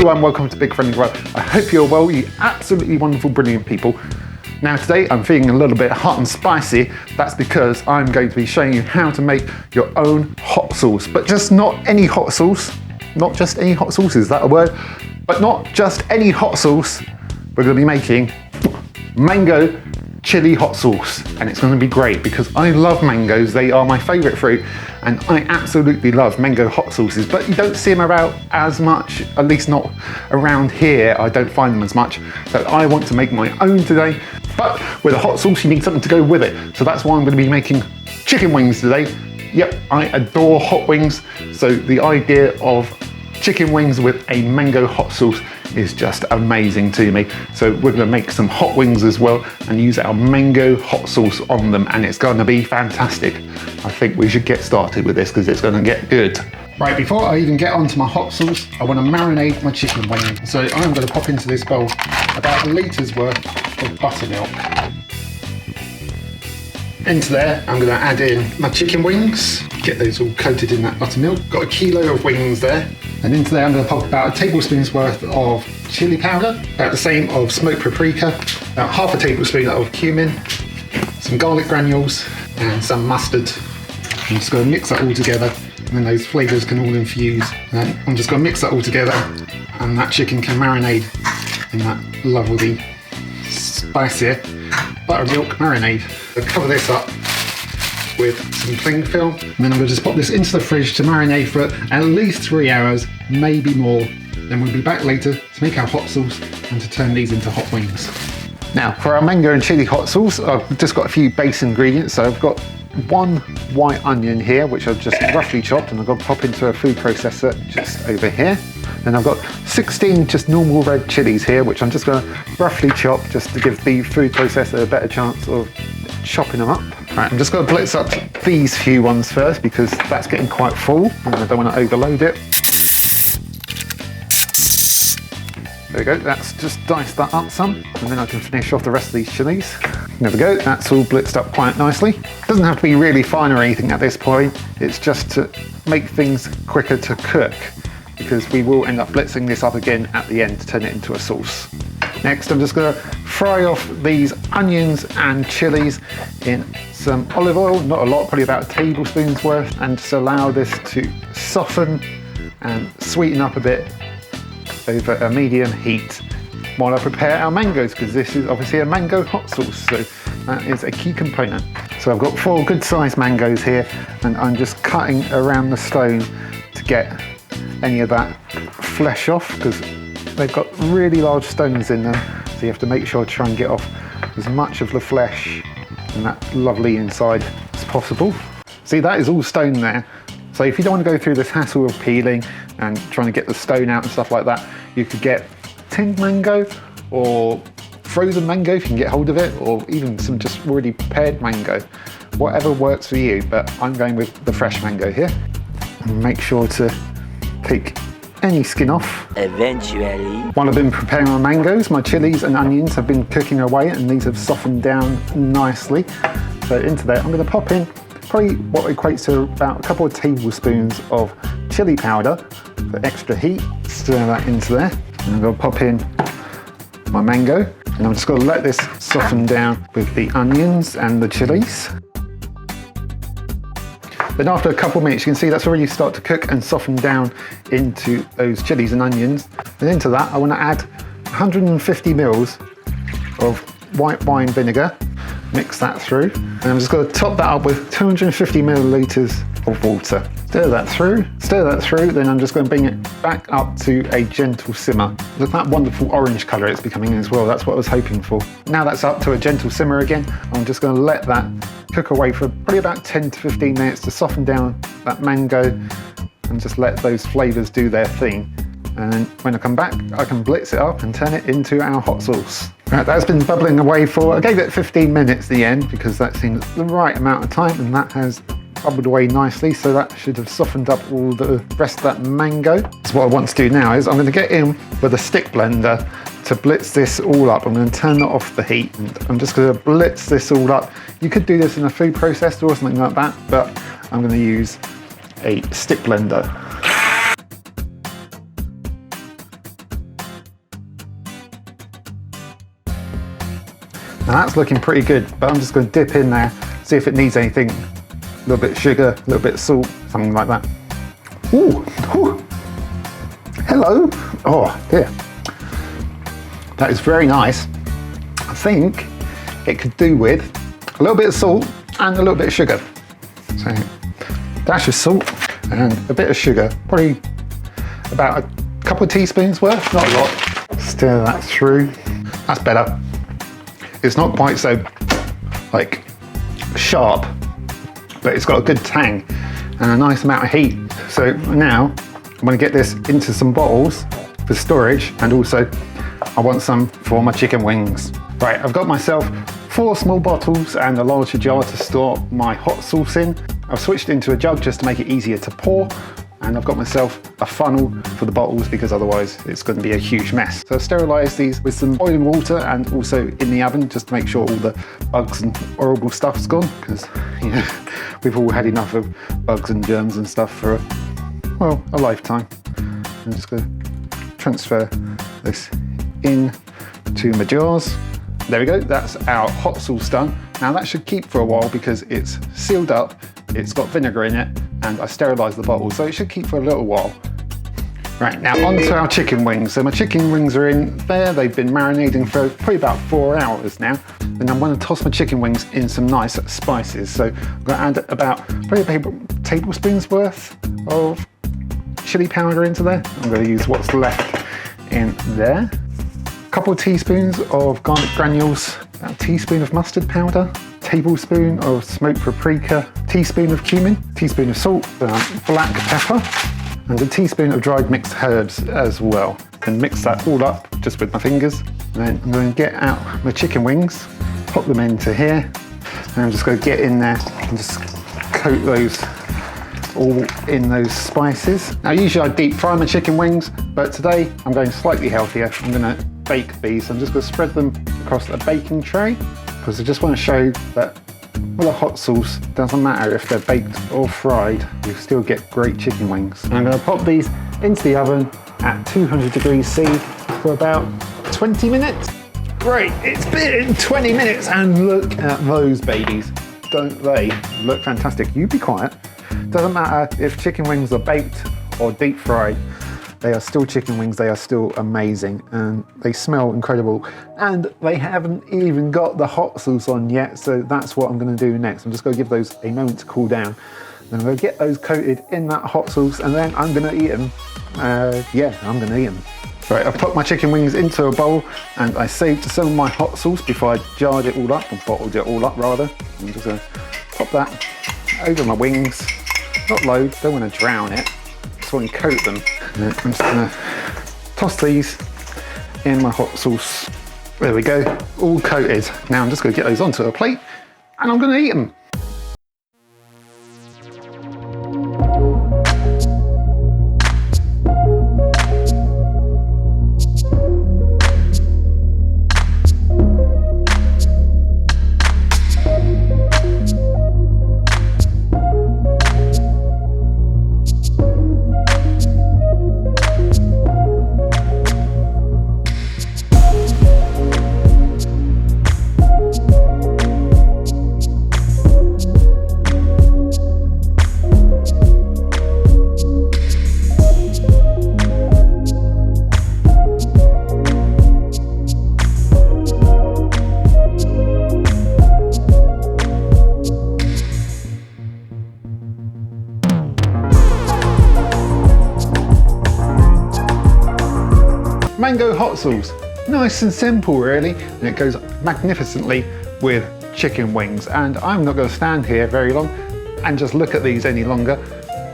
Hello and welcome to Big Friendly World. I hope you're well, you absolutely wonderful, brilliant people. Now today I'm feeling a little bit hot and spicy. That's because I'm going to be showing you how to make your own hot sauce, but just not any hot sauce. Not just any hot sauce, is that a word? But not just any hot sauce. We're going to be making Mango Chilli Hot Sauce, and it's going to be great because I love mangoes. They are my favourite fruit, and I absolutely love mango hot sauces, but you don't see them about as much, at least not around here. I don't find them as much, so I want to make my own today. But with a hot sauce you need something to go with it, so that's why I'm going to be making chicken wings today. Yep, I adore hot wings, so the idea of chicken wings with a mango hot sauce is just amazing to me. So we're going to make some hot wings as well and use our mango hot sauce on them, and it's going to be fantastic. I think we should get started with this because it's going to get good. Right, before I even get onto my hot sauce, I want to marinate my chicken wing. So I'm going to pop into this bowl about a litres worth of buttermilk. Into there, I'm going to add in my chicken wings, get those all coated in that buttermilk. Got a kilo of wings there. And into there I'm going to pop about a tablespoon's worth of chili powder, about the same of smoked paprika, about half a tablespoon of cumin, some garlic granules and some mustard. I'm just going to mix that all together, and then those flavours can all infuse. And I'm just going to mix that all together, and that chicken can marinate in that lovely spicy buttermilk marinade. I'll cover this up with some cling film, and then I'm going to just pop this into the fridge to marinate for at least 3 hours, maybe more. Then we'll be back later to make our hot sauce and to turn these into hot wings. Now for our mango and chili hot sauce, I've just got a few base ingredients. So I've got 1 white onion here, which I've just roughly chopped, and I've got to pop into a food processor just over here. Then I've got 16 just normal red chilies here, which I'm just going to roughly chop just to give the food processor a better chance of chopping them up. Right, I'm just going to blitz up these few ones first because that's getting quite full and I don't want to overload it. There we go, that's just diced that up some, and then I can finish off the rest of these chilies. There we go, that's all blitzed up quite nicely. It doesn't have to be really fine or anything at this point, it's just to make things quicker to cook, because we will end up blitzing this up again at the end to turn it into a sauce. Next, I'm just going to fry off these onions and chilies in some olive oil, not a lot, probably about a tablespoon's worth, and just allow this to soften and sweeten up a bit over a medium heat while I prepare our mangoes, because this is obviously a mango hot sauce, so that is a key component. So I've got 4 good sized mangoes here, and I'm just cutting around the stone to get any of that flesh off, because they've got really large stones in them, so you have to make sure to try and get off as much of the flesh and that lovely inside as possible. See, that is all stone there, so if you don't want to go through this hassle of peeling and trying to get the stone out and stuff like that, you could get tinned mango or frozen mango if you can get hold of it, or even some just already prepared mango. Whatever works for you, but I'm going with the fresh mango here. And make sure to take any skin off. Eventually. While I've been preparing my mangoes, my chilies and onions have been cooking away, and these have softened down nicely. So into there I'm going to pop in probably what equates to about a couple of tablespoons of chili powder for extra heat. Stir that into there, and I'm going to pop in my mango, and I'm just going to let this soften down with the onions and the chilies. Then after a couple of minutes, you can see that's already started to cook and soften down into those chilies and onions. And into that, I want to add 150 mils of white wine vinegar. Mix that through. And I'm just going to top that up with 250 millilitres of water. Stir that through, then I'm just going to bring it back up to a gentle simmer. Look at that wonderful orange colour it's becoming as well, that's what I was hoping for. Now that's up to a gentle simmer again, I'm just going to let that cook away for probably about 10 to 15 minutes to soften down that mango and just let those flavours do their thing. And then when I come back, I can blitz it up and turn it into our hot sauce. Right, that's been bubbling away for, I gave it 15 minutes at the end because that seemed the right amount of time, and that has bubbled away nicely, so that should have softened up all the rest of that mango. So what I want to do now is I'm going to get in with a stick blender to blitz this all up. I'm going to turn off the heat and I'm just going to blitz this all up. You could do this in a food processor or something like that, but I'm going to use a stick blender. that's looking pretty good, but I'm just going to dip in there, see if it needs anything. A little bit of sugar, a little bit of salt, something like that. Ooh, ooh. Hello. Oh dear. That is very nice. I think it could do with a little bit of salt and a little bit of sugar. So, dash of salt and a bit of sugar, probably about a couple of teaspoons worth, not a lot. Stir that through. That's better. It's not quite so like sharp, but it's got a good tang and a nice amount of heat. So now I'm going to get this into some bottles for storage, and also I want some for my chicken wings. Right, I've got myself 4 small bottles and a larger jar to store my hot sauce in. I've switched into a jug just to make it easier to pour, and I've got myself a funnel for the bottles because otherwise it's going to be a huge mess. So I've sterilised these with some boiling water and also in the oven just to make sure all the bugs and horrible stuff's gone, because you know, we've all had enough of bugs and germs and stuff for well, a lifetime. I'm just going to transfer this in to my jars. There we go, that's our hot sauce done. Now that should keep for a while because it's sealed up, it's got vinegar in it, and I sterilised the bottle, so it should keep for a little while. Right, now on to our chicken wings. So my chicken wings are in there, they've been marinating for probably about 4 hours now. And I'm going to toss my chicken wings in some nice spices. So I'm going to add about probably a tablespoon's worth of chili powder into there. I'm going to use what's left in there. A couple of teaspoons of garlic granules, about a teaspoon of mustard powder, tablespoon of smoked paprika, teaspoon of cumin, teaspoon of salt, black pepper, and a teaspoon of dried mixed herbs as well. And mix that all up just with my fingers. And then I'm going to get out my chicken wings, pop them into here, and I'm just going to get in there and just coat those all in those spices. Now usually I deep fry my chicken wings, but today I'm going slightly healthier. I'm going to bake these. I'm just going to spread them across a baking tray because I just want to show that with a hot sauce, doesn't matter if they're baked or fried, you still get great chicken wings. And I'm going to pop these into the oven at 200 degrees C for about 20 minutes. Great, it's been 20 minutes and look at those babies. Don't they look fantastic? You be quiet. Doesn't matter if chicken wings are baked or deep fried, they are still chicken wings, they are still amazing, and they smell incredible. And they haven't even got the hot sauce on yet, so that's what I'm going to do next. I'm just going to give those a moment to cool down. Then I'm going to get those coated in that hot sauce, and then I'm going to eat them. Yeah, I'm going to eat them. Right, I've put my chicken wings into a bowl, and I saved some of my hot sauce before I jarred it all up, or bottled it all up rather. I'm just going to pop that over my wings. Not load, don't want to drown it. Just want to coat them. And then I'm just going to toss these in my hot sauce. There we go, all coated. Now I'm just going to get those onto a plate and I'm going to eat them. Mango hot sauce, nice and simple really, and it goes magnificently with chicken wings. And I'm not going to stand here very long and just look at these any longer.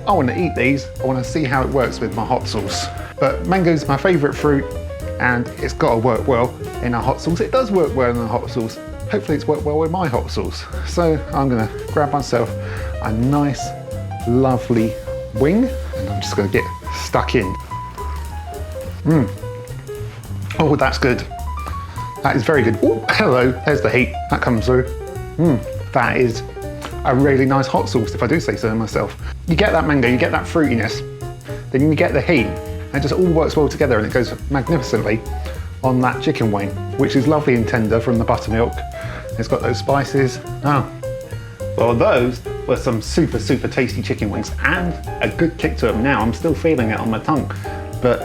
I want to eat these, I want to see how it works with my hot sauce. But mango's my favourite fruit and it's got to work well in a hot sauce. It does work well in a hot sauce. Hopefully it's worked well with my hot sauce. So I'm going to grab myself a nice lovely wing and I'm just going to get stuck in. Oh, that's good. That is very good. Oh, hello, there's the heat. That comes through. That is a really nice hot sauce, if I do say so myself. You get that mango, you get that fruitiness, then you get the heat. It just all works well together and it goes magnificently on that chicken wing, which is lovely and tender from the buttermilk. It's got those spices. Oh, well, those were some super, super tasty chicken wings and a good kick to them. Now I'm still feeling it on my tongue, but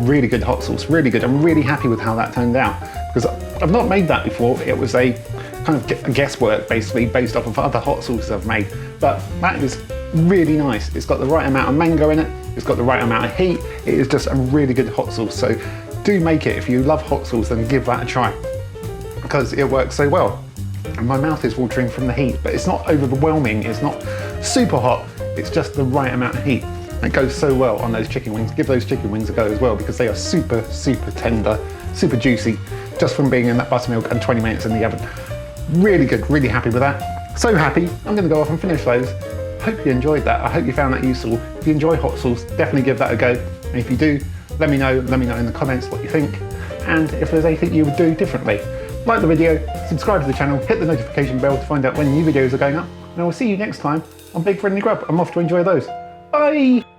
really good hot sauce, really good. I'm really happy with how that turned out because I've not made that before. It was a kind of guesswork basically based off of other hot sauces I've made, but that is really nice. It's got the right amount of mango in it. It's got the right amount of heat. It is just a really good hot sauce. So do make it. If you love hot sauce, then give that a try because it works so well. And my mouth is watering from the heat, but it's not overwhelming. It's not super hot. It's just the right amount of heat. It goes so well on those chicken wings. Give those chicken wings a go as well because they are super, super tender, super juicy, just from being in that buttermilk and 20 minutes in the oven. Really good, really happy with that. So happy, I'm gonna go off and finish those. Hope you enjoyed that. I hope you found that useful. If you enjoy hot sauce, definitely give that a go. And if you do, let me know in the comments what you think. And if there's anything you would do differently. Like the video, subscribe to the channel, hit the notification bell to find out when new videos are going up. And I will see you next time on Big Friendly Grub. I'm off to enjoy those. Bye!